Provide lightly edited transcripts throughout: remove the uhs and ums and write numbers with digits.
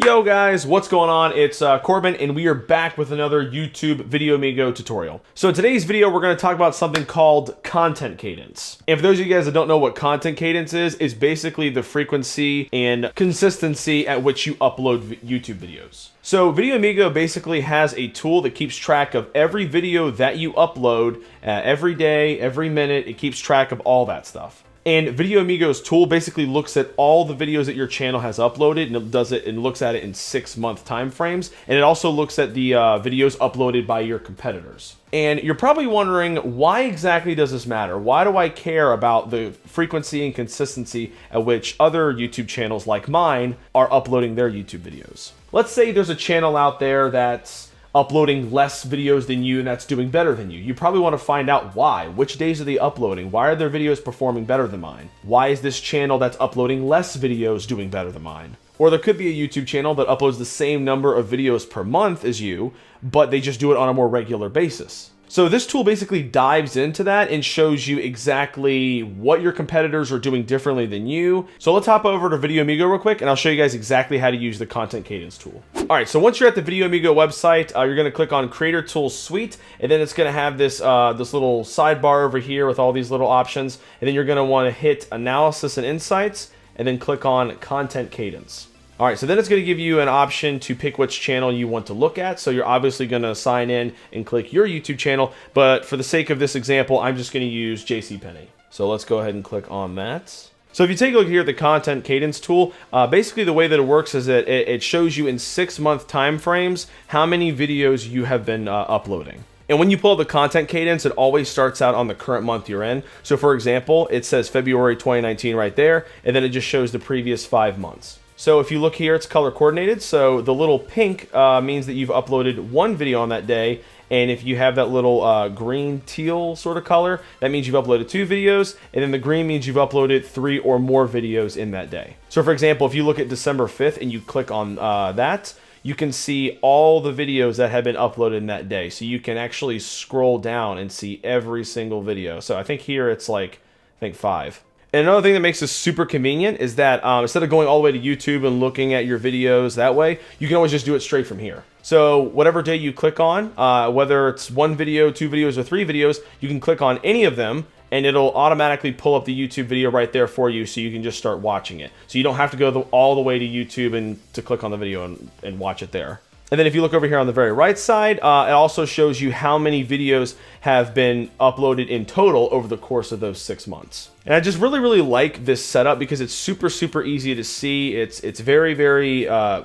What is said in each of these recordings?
Yo guys, what's going on? It's Corbin, and we are back with another YouTube Video Amigo tutorial. So in today's video, we're going to talk about something called content cadence. And for those of you guys that don't know what content cadence is, it's basically the frequency and consistency at which you upload YouTube videos. So Video Amigo basically has a tool that keeps track of every video that you upload every day, every minute. It keeps track of all that stuff. And Video Amigo's tool basically looks at all the videos that your channel has uploaded, and it does it and looks at it in 6-month time frames. And it also looks at the videos uploaded by your competitors. And you're probably wondering, why exactly does this matter? Why do I care about the frequency and consistency at which other YouTube channels like mine are uploading their YouTube videos? Let's say there's a channel out there that's uploading less videos than you and that's doing better than you. You probably want to find out why. Which days are they uploading? Why are their videos performing better than mine? Why is this channel that's uploading less videos doing better than mine? Or there could be a YouTube channel that uploads the same number of videos per month as you, but they just do it on a more regular basis. So this tool basically dives into that and shows you exactly what your competitors are doing differently than you. So let's hop over to Video Amigo real quick, and I'll show you guys exactly how to use the content cadence tool. All right, so once you're at the Video Amigo website, you're gonna click on Creator Tools Suite, and then it's gonna have this, this little sidebar over here with all these little options, and then you're gonna wanna hit Analysis and Insights, and then click on Content Cadence. All right, so then it's going to give you an option to pick which channel you want to look at. So you're obviously going to sign in and click your YouTube channel, but for the sake of this example, I'm just going to use JCPenney. So let's go ahead and click on that. So if you take a look here at the content cadence tool, basically the way that it works is that it shows you in 6-month time frames how many videos you have been uploading. And when you pull up the content cadence, it always starts out on the current month you're in. So for example, it says February 2019 right there, and then it just shows the previous 5 months. So if you look here, it's color coordinated. So the little pink means that you've uploaded one video on that day. And if you have that little green teal sort of color, that means you've uploaded 2 videos. And then the green means you've uploaded 3 or more videos in that day. So for example, if you look at December 5th and you click on that, you can see all the videos that have been uploaded in that day. So you can actually scroll down and see every single video. So I think here it's like, I think 5. And another thing that makes this super convenient is that instead of going all the way to YouTube and looking at your videos that way, you can always just do it straight from here. So whatever day you click on, whether it's 1 video, 2 videos, or 3 videos, you can click on any of them and it'll automatically pull up the YouTube video right there for you, so you can just start watching it. So you don't have to go all the way to YouTube and to click on the video and watch it there. And then if you look over here on the very right side, it also shows you how many videos have been uploaded in total over the course of those 6 months. And I just really like this setup because it's super easy to see. It's very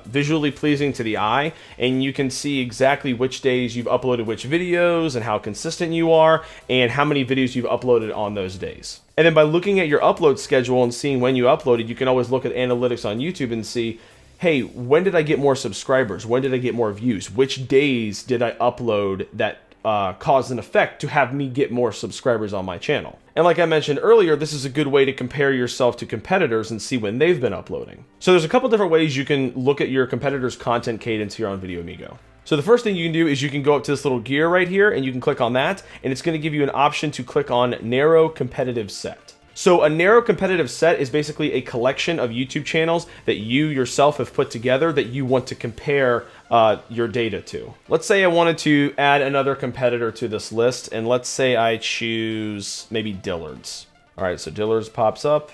visually pleasing to the eye, and you can see exactly which days you've uploaded which videos and how consistent you are and how many videos you've uploaded on those days. And then by looking at your upload schedule and seeing when you uploaded, you can always look at analytics on YouTube and see, hey, when did I get more subscribers? When did I get more views? Which days did I upload that caused an effect to have me get more subscribers on my channel? And like I mentioned earlier, this is a good way to compare yourself to competitors and see when they've been uploading. So there's a couple different ways you can look at your competitors' content cadence here on Video Amigo. So the first thing you can do is you can go up to this little gear right here and you can click on that, and it's going to give you an option to click on Narrow Competitive Set. So a narrow competitive set is basically a collection of YouTube channels that you yourself have put together that you want to compare your data to. Let's say I wanted to add another competitor to this list, and let's say I choose maybe Dillard's. All right, so Dillard's pops up.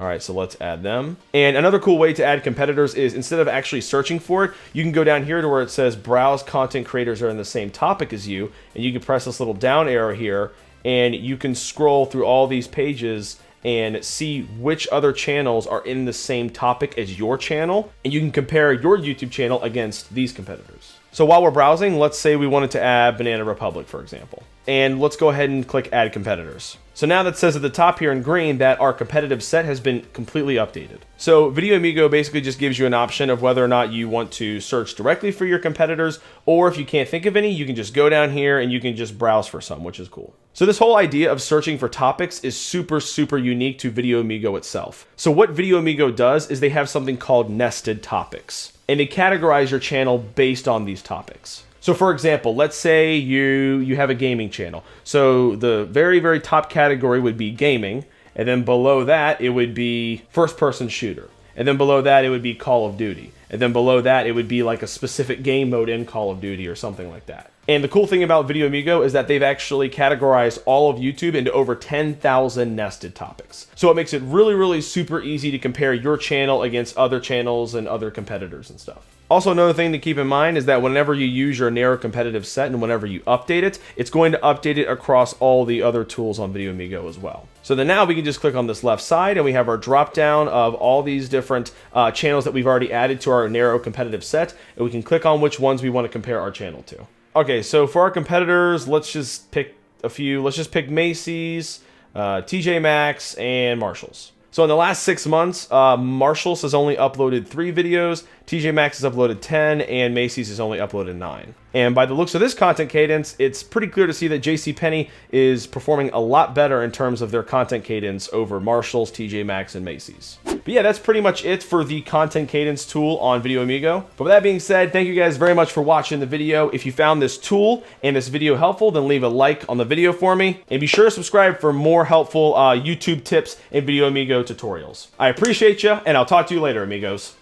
All right, so let's add them. And another cool way to add competitors is instead of actually searching for it, you can go down here to where it says browse content creators are in the same topic as you, and you can press this little down arrow here, and you can scroll through all these pages and see which other channels are in the same topic as your channel, and you can compare your YouTube channel against these competitors. So while we're browsing, let's say we wanted to add Banana Republic, for example. And let's go ahead and click Add Competitors. So now that says at the top here in green that our competitive set has been completely updated. So Video Amigo basically just gives you an option of whether or not you want to search directly for your competitors, or if you can't think of any, you can just go down here and you can just browse for some, which is cool. So this whole idea of searching for topics is super unique to Video Amigo itself. So what Video Amigo does is they have something called nested topics, and they categorize your channel based on these topics. So for example, let's say you have a gaming channel. So the very top category would be gaming, and then below that it would be first person shooter. And then below that it would be Call of Duty. And And then below that, it would be like a specific game mode in Call of Duty or something like that. And the cool thing about Video Amigo is that they've actually categorized all of YouTube into over 10,000 nested topics. So it makes it really, really super easy to compare your channel against other channels and other competitors and stuff. Also, another thing to keep in mind is that whenever you use your narrow competitive set and whenever you update it, it's going to update it across all the other tools on Video Amigo as well. So then now we can just click on this left side and we have our drop down of all these different channels that we've already added to our narrow competitive set, and we can click on which ones we want to compare our channel to. Okay, so for our competitors, let's just pick a few. Let's just pick Macy's, TJ Maxx, and Marshalls. So in the last 6 months, Marshalls has only uploaded 3 videos, TJ Maxx has uploaded 10, and Macy's has only uploaded 9. And by the looks of this content cadence, it's pretty clear to see that JCPenney is performing a lot better in terms of their content cadence over Marshalls, TJ Maxx, and Macy's. But yeah, that's pretty much it for the content cadence tool on Video Amigo. But with that being said, thank you guys very much for watching the video. If you found this tool and this video helpful, then leave a like on the video for me. And be sure to subscribe for more helpful YouTube tips and Video Amigo tutorials. I appreciate you, and I'll talk to you later, amigos.